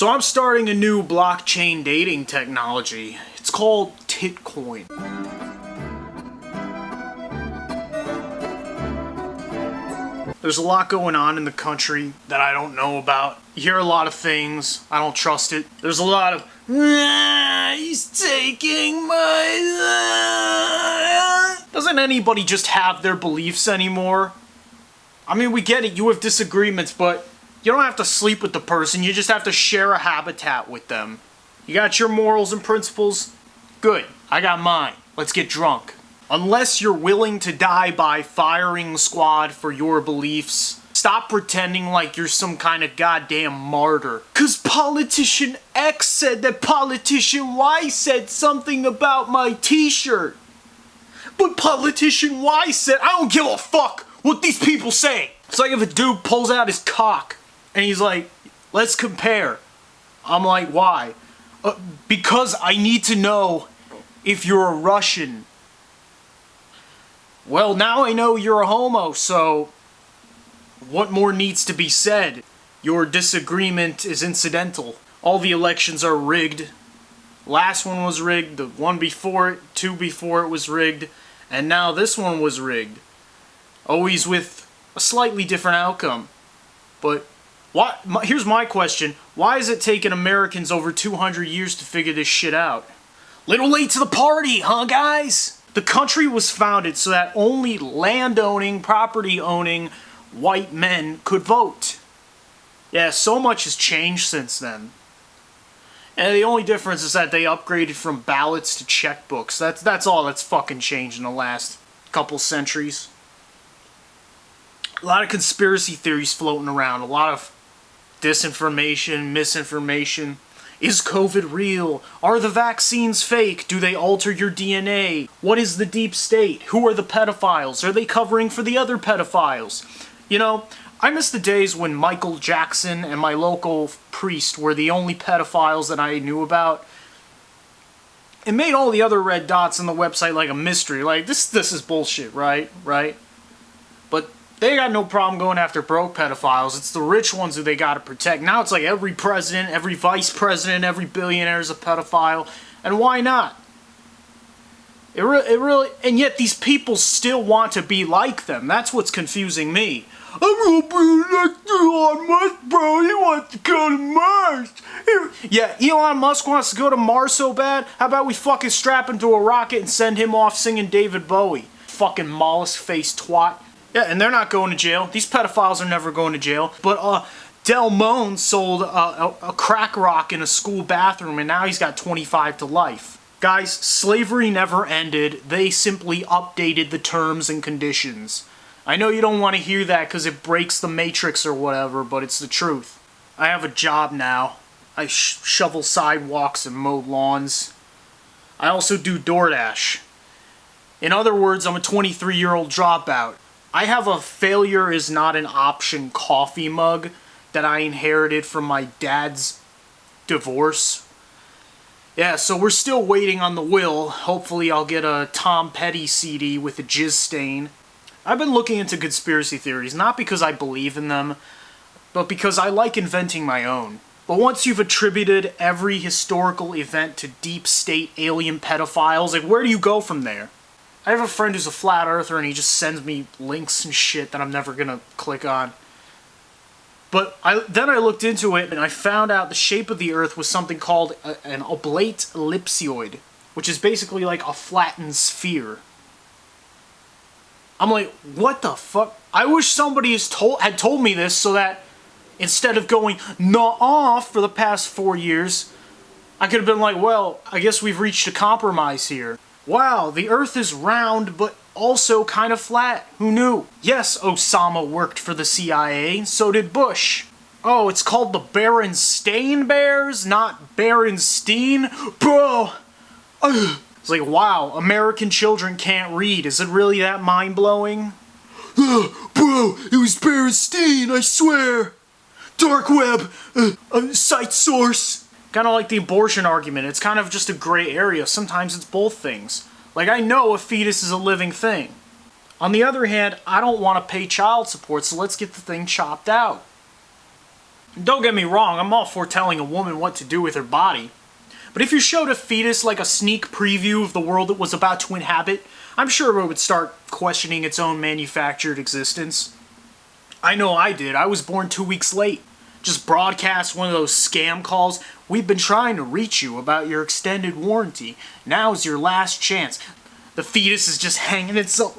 So I'm starting a new blockchain dating technology. It's called Titcoin. There's a lot going on in the country that I don't know about. You hear a lot of things. I don't trust it. There's a lot of, he's taking my life. Doesn't anybody just have their beliefs anymore? I mean, we get it. You have disagreements, but you don't have to sleep with the person. You just have to share a habitat with them. You got your morals and principles? Good. I got mine. Let's get drunk. Unless you're willing to die by firing squad for your beliefs, stop pretending like you're some kind of goddamn martyr. Cause politician X said that politician Y said something about my t-shirt. But politician Y said, I don't give a fuck what these people say. It's like if a dude pulls out his cock and he's like, let's compare. I'm like, why? Because I need to know if you're a Russian. Well, now I know you're a homo, so what more needs to be said? Your disagreement is incidental. All the elections are rigged. Last one was rigged, the one before it, two before it was rigged, and now this one was rigged. Always with a slightly different outcome. But here's my question. Why has it taken Americans over 200 years to figure this shit out? Little late to the party, huh, guys? The country was founded so that only land-owning, property-owning white men could vote. Yeah, so much has changed since then. And the only difference is that they upgraded from ballots to checkbooks. That's all that's fucking changed in the last couple centuries. A lot of conspiracy theories floating around. A lot of disinformation, misinformation. Is COVID real? Are the vaccines fake? Do they alter your DNA? What is the deep state? Who are the pedophiles? Are they covering for the other pedophiles? You know, I miss the days when Michael Jackson and my local priest were the only pedophiles that I knew about. It made all the other red dots on the website like a mystery. Like, this is bullshit, right? But they got no problem going after broke pedophiles. It's the rich ones who they gotta protect. Now it's like every president, every vice president, every billionaire is a pedophile. And why not? It really, and yet these people still want to be like them. That's what's confusing me. I'm gonna be like Elon Musk, bro. He wants to go to Mars. Yeah, Elon Musk wants to go to Mars so bad. How about we fucking strap him to a rocket and send him off singing David Bowie? Fucking mollusk-faced twat. Yeah, and they're not going to jail. These pedophiles are never going to jail. But Del Moen sold a crack rock in a school bathroom, and now he's got 25 to life. Guys, slavery never ended. They simply updated the terms and conditions. I know you don't want to hear that because it breaks the matrix or whatever, but it's the truth. I have a job now. I shovel sidewalks and mow lawns. I also do DoorDash. In other words, I'm a 23-year-old dropout. I have a failure is not an option coffee mug that I inherited from my dad's divorce. Yeah, so we're still waiting on the will. Hopefully I'll get a Tom Petty CD with a jizz stain. I've been looking into conspiracy theories, not because I believe in them, but because I like inventing my own. But once you've attributed every historical event to deep state alien pedophiles, like where do you go from there? I have a friend who's a flat earther and he just sends me links and shit that I'm never gonna click on. But then I looked into it and I found out the shape of the earth was something called an oblate ellipsoid, which is basically like a flattened sphere. I'm like, what the fuck? I wish somebody had told me this so that instead of going nah for the past 4 years, I could have been like, well, I guess we've reached a compromise here. Wow, the earth is round, but also kind of flat. Who knew? Yes, Osama worked for the CIA, so did Bush. Oh, it's called the Berenstain Bears, not Berenstein? Bro! It's like, wow, American children can't read. Is it really that mind-blowing? Bro, it was Berenstain, I swear! Dark web, site source. Kind of like the abortion argument. It's kind of just a gray area. Sometimes it's both things. Like, I know a fetus is a living thing. On the other hand, I don't want to pay child support, so let's get the thing chopped out. Don't get me wrong, I'm all for telling a woman what to do with her body. But if you showed a fetus like a sneak preview of the world it was about to inhabit, I'm sure it would start questioning its own manufactured existence. I know I did. I was born 2 weeks late. Just broadcast one of those scam calls. We've been trying to reach you about your extended warranty. Now's your last chance. The fetus is just hanging itself.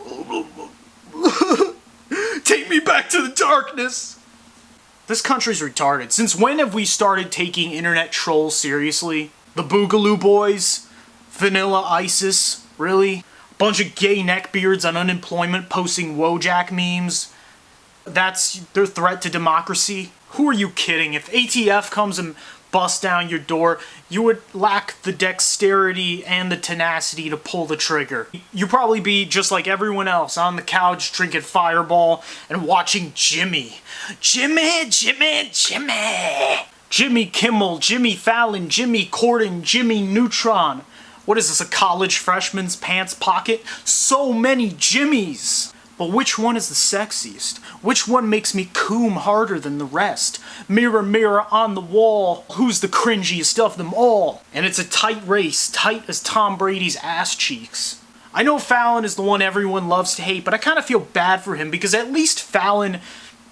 Take me back to the darkness. This country's retarded. Since when have we started taking internet trolls seriously? The Boogaloo Boys? Vanilla ISIS? Really? Bunch of gay neckbeards on unemployment posting Wojak memes? That's their threat to democracy? Who are you kidding? If ATF comes and busts down your door, you would lack the dexterity and the tenacity to pull the trigger. You'd probably be just like everyone else, on the couch drinking Fireball and watching Jimmy. Jimmy Kimmel, Jimmy Fallon, Jimmy Corden, Jimmy Neutron. What is this, a college freshman's pants pocket? So many Jimmys! But which one is the sexiest? Which one makes me coom harder than the rest? Mirror, mirror on the wall, who's the cringiest of them all? And it's a tight race, tight as Tom Brady's ass cheeks. I know Fallon is the one everyone loves to hate, but I kind of feel bad for him because at least Fallon,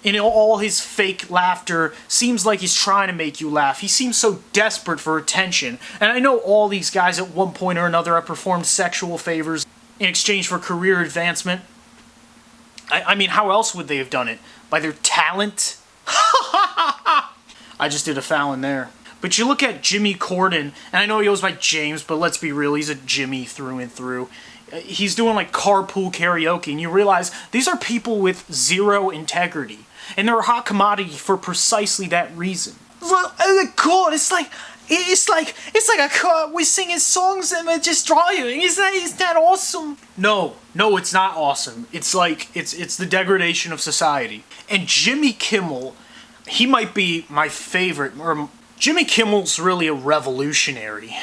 in all his fake laughter, seems like he's trying to make you laugh. He seems so desperate for attention. And I know all these guys at one point or another have performed sexual favors in exchange for career advancement. I mean, how else would they have done it? By their talent? I just did a Fallon there. But you look at Jimmy Corden, and I know he goes by James, but let's be real, he's a Jimmy through and through. He's doing like carpool karaoke, and you realize these are people with zero integrity. And they're a hot commodity for precisely that reason. Well, God, it's like a car. We're singing songs and we're just driving. Is that awesome? No, it's not awesome. It's like it's the degradation of society. And Jimmy Kimmel, he might be my favorite. Jimmy Kimmel's really a revolutionary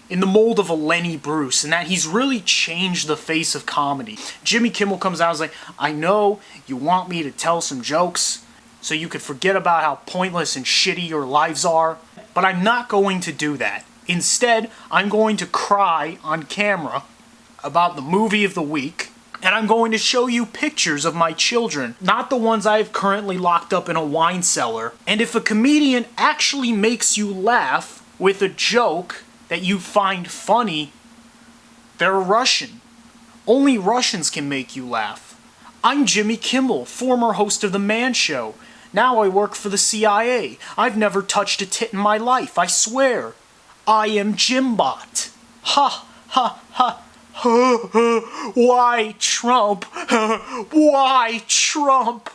in the mold of a Lenny Bruce, and that he's really changed the face of comedy. Jimmy Kimmel comes out and is like, I know you want me to tell some jokes so you could forget about how pointless and shitty your lives are, but I'm not going to do that. Instead, I'm going to cry on camera about the movie of the week, and I'm going to show you pictures of my children, not the ones I have currently locked up in a wine cellar. And if a comedian actually makes you laugh with a joke that you find funny, they're Russian. Only Russians can make you laugh. I'm Jimmy Kimmel, former host of The Man Show. Now I work for the CIA. I've never touched a tit in my life, I swear. I am Jimbot. Ha, ha, ha. Why Trump? Why Trump?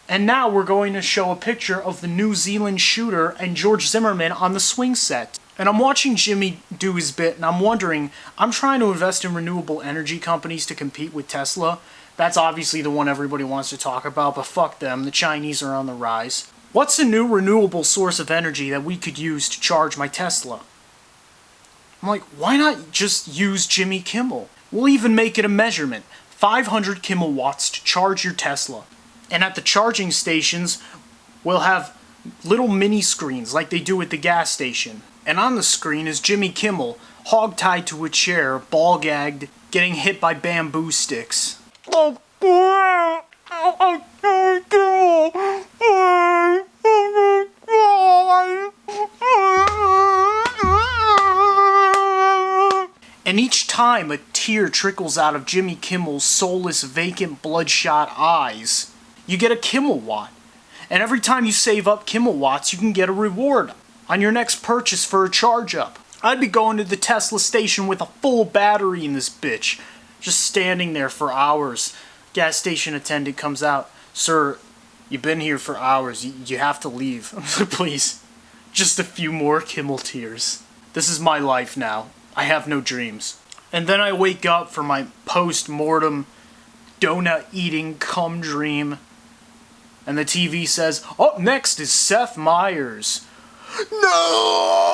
And now we're going to show a picture of the New Zealand shooter and George Zimmerman on the swing set. And I'm watching Jimmy do his bit, and I'm wondering, I'm trying to invest in renewable energy companies to compete with Tesla. That's obviously the one everybody wants to talk about, but fuck them, the Chinese are on the rise. What's a new renewable source of energy that we could use to charge my Tesla? I'm like, why not just use Jimmy Kimmel? We'll even make it a measurement. 500 Kimmel watts to charge your Tesla. And at the charging stations, we'll have little mini screens like they do at the gas station. And on the screen is Jimmy Kimmel, hog-tied to a chair, ball-gagged, getting hit by bamboo sticks. And each time a tear trickles out of Jimmy Kimmel's soulless, vacant, bloodshot eyes, you get a Kimmel Watt. And every time you save up Kimmel Watts, you can get a reward on your next purchase for a charge-up. I'd be going to the Tesla station with a full battery in this bitch, just standing there for hours. Gas station attendant comes out. Sir, you've been here for hours. You have to leave. I'm like, please, just a few more Kimmel tears. This is my life now. I have no dreams. And then I wake up for my post-mortem donut-eating cum dream. And the TV says, up next is Seth Meyers. No!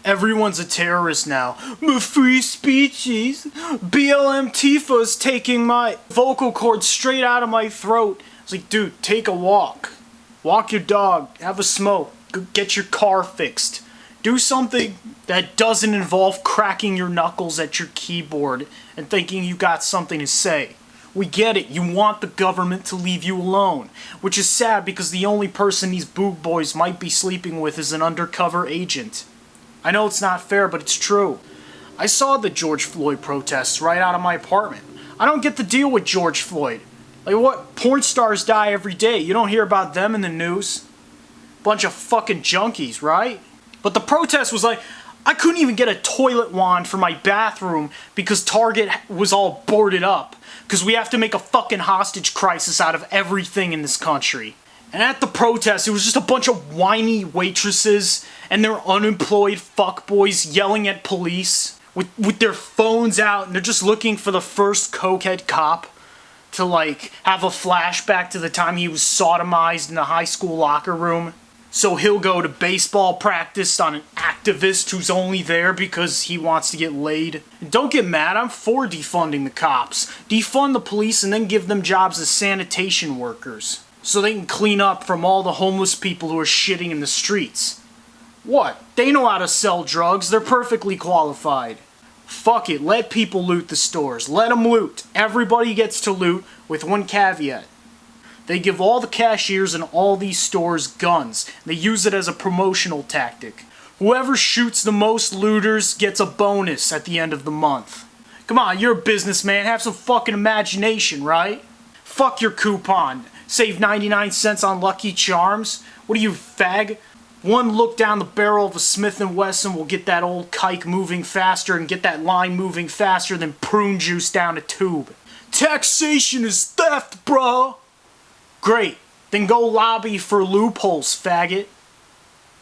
Everyone's a terrorist now. My free speeches. BLM Tifa's taking my vocal cords straight out of my throat. It's like, dude, take a walk. Walk your dog, have a smoke, get your car fixed. Do something that doesn't involve cracking your knuckles at your keyboard and thinking you got something to say. We get it, you want the government to leave you alone, which is sad because the only person these boob boys might be sleeping with is an undercover agent. I know it's not fair, but it's true. I saw the George Floyd protests right out of my apartment. I don't get the deal with George Floyd. Like what? Porn stars die every day. You don't hear about them in the news. Bunch of fucking junkies, right? But the protest was like, I couldn't even get a toilet wand for my bathroom because Target was all boarded up. Because we have to make a fucking hostage crisis out of everything in this country. And at the protest, it was just a bunch of whiny waitresses and their unemployed fuckboys yelling at police with their phones out, and they're just looking for the first cokehead cop to, like, have a flashback to the time he was sodomized in the high school locker room. So he'll go to baseball practice on an activist who's only there because he wants to get laid. And don't get mad, I'm for defunding the cops. Defund the police and then give them jobs as sanitation workers, so they can clean up from all the homeless people who are shitting in the streets. What? They know how to sell drugs, they're perfectly qualified. Fuck it, let people loot the stores. Let them loot. Everybody gets to loot with one caveat. They give all the cashiers in all these stores guns. They use it as a promotional tactic. Whoever shoots the most looters gets a bonus at the end of the month. Come on, you're a businessman. Have some fucking imagination, right? Fuck your coupon. Save 99 cents on Lucky Charms. What are you, fag? One look down the barrel of a Smith & Wesson will get that old kike moving faster and get that line moving faster than prune juice down a tube. Taxation is theft, bro! Great. Then go lobby for loopholes, faggot.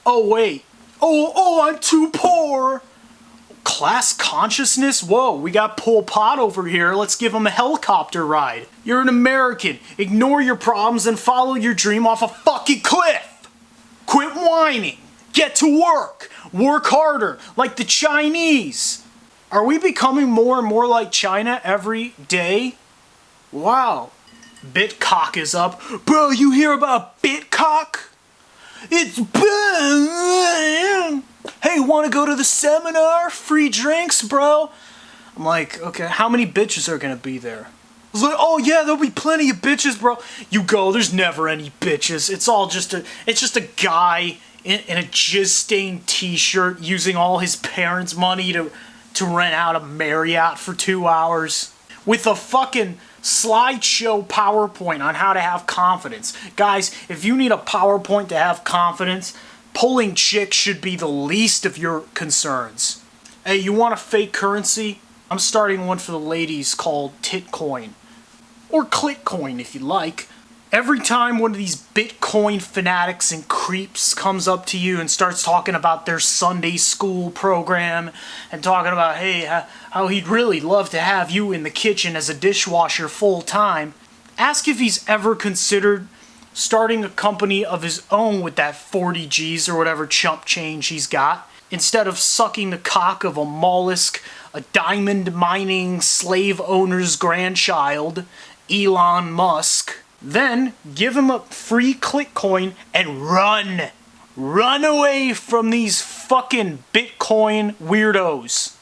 Oh, wait. Oh, I'm too poor. Class consciousness? Whoa, we got Pol Pot over here. Let's give him a helicopter ride. You're an American. Ignore your problems and follow your dream off a fucking cliff. Quit whining. Get to work. Work harder, like the Chinese. Are we becoming more and more like China every day? Wow. Bitcock is up. Bro, you hear about Bitcock? It's bad. Hey, wanna go to the seminar? Free drinks, bro? I'm like, okay, how many bitches are gonna be there? I was like, oh yeah, there'll be plenty of bitches, bro. You go, there's never any bitches. It's just a guy in a jizz-stained t-shirt using all his parents' money to rent out a Marriott for 2 hours with a fucking slideshow PowerPoint on how to have confidence. Guys, if you need a PowerPoint to have confidence, pulling chicks should be the least of your concerns. Hey, you want a fake currency? I'm starting one for the ladies called Titcoin. Or Clitcoin if you like. Every time one of these Bitcoin fanatics and creeps comes up to you and starts talking about their Sunday school program and talking about, hey, how he'd really love to have you in the kitchen as a dishwasher full time, ask if he's ever considered starting a company of his own with that 40 G's or whatever chump change he's got, instead of sucking the cock of a mollusk, a diamond mining slave owner's grandchild, Elon Musk. Then give him a free Clitcoin and run. Run away from these fucking Bitcoin weirdos.